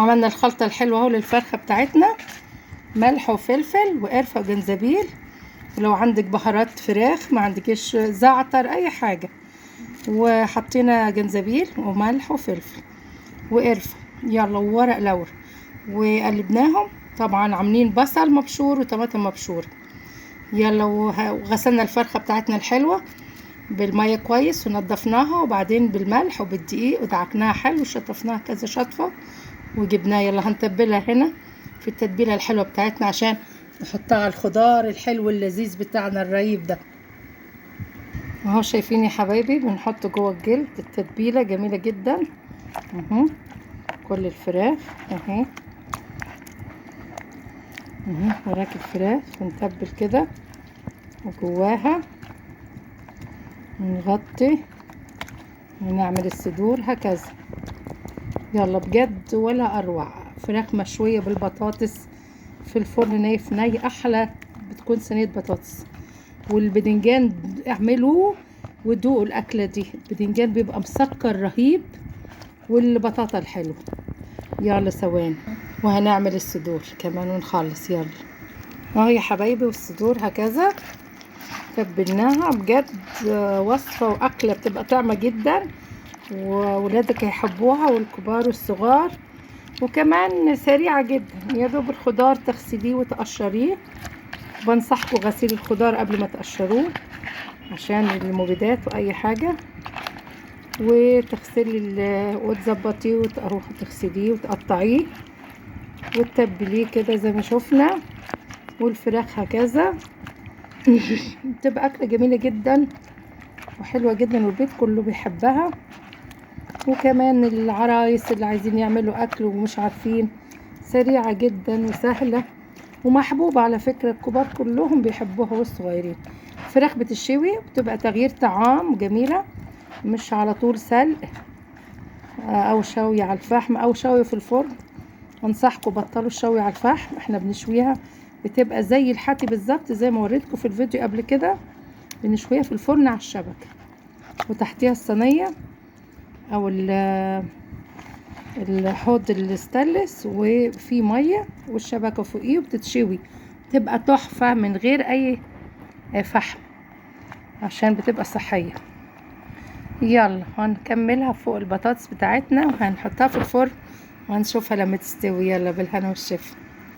عملنا الخلطة الحلوة اهو للفرخة بتاعتنا، ملح وفلفل وقرفة وجنزبيل، ولو عندك بهارات فراخ، ما عندكش زعتر اي حاجة، وحطينا جنزبيل وملح وفلفل وقرفة يلا وورق لورا، وقلبناهم. طبعا عاملين بصل مبشور وطماطم مبشور. يلا وغسلنا الفرخة بتاعتنا الحلوة بالمية كويس ونضفناها، وبعدين بالملح وبالدقيق ودعكناها حلو وشطفناها كذا شطفة وجبناها. يلا هنتبلها هنا في التتبيلة الحلوة بتاعتنا عشان نحطها على الخضار الحلو اللذيذ بتاعنا الرهيب ده اهو. شايفين يا حبايبي بنحط جوه الجلد التتبيلة جميلة جدا اهو. كل الفراخ اهي وراك الفراخ ونتبل كده وجواها نغطي ونعمل الصدور هكذا. يلا بجد ولا اروع، فراخ مشوية بالبطاطس في الفرن ني في ني، احلى بتكون صينية بطاطس. والبدنجان اعملوه ودوقوا الاكلة دي، البدنجان بيبقى مسكر رهيب والبطاطا الحلوة. يلا ثواني وهنعمل الصدور كمان ونخلص. يلا اهو يا حبايبي، والصدور هكذا تبلناها بجد. وصفة واكلة بتبقى طعمة جدا، وولادك هيحبوها والكبار والصغار، وكمان سريعة جدا. يا دوب الخضار تغسليه وتقشريه، بنصحكم غسيل الخضار قبل ما تقشروه عشان المبيدات واي حاجة، وتغسلي وتظبطيه وتغسليه وتقطعيه وتتبليه كده زي ما شفنا، والفراخ هكذا. بتبقى اكله جميله جدا وحلوه جدا والبيت كله بيحبها. وكمان العرايس اللي عايزين يعملوا اكل ومش عارفين، سريعه جدا وسهله ومحبوبه على فكره، الكبار كلهم بيحبوها والصغيرين. الفراخ بتشوي بتبقى تغيير طعام جميله، مش على طول سلق او شوي على الفحم او شوي في الفرن. انصحكم بطلوا الشوي على الفحم، احنا بنشويها بتبقى زي الحاتي بالظبط، زي ما وريتكم في الفيديو قبل كده. بنشويها في الفرن على الشبكه، وتحتيها الصينيه او الحوض الستانلس وفي ميه والشبكه فوقيه وبتتشوي، تبقى تحفه من غير اي فحم عشان بتبقى صحيه. يلا هنكملها فوق البطاطس بتاعتنا وهنحطها في الفرن وهنشوفها لما تستوي. يلا بالهنا والشفا.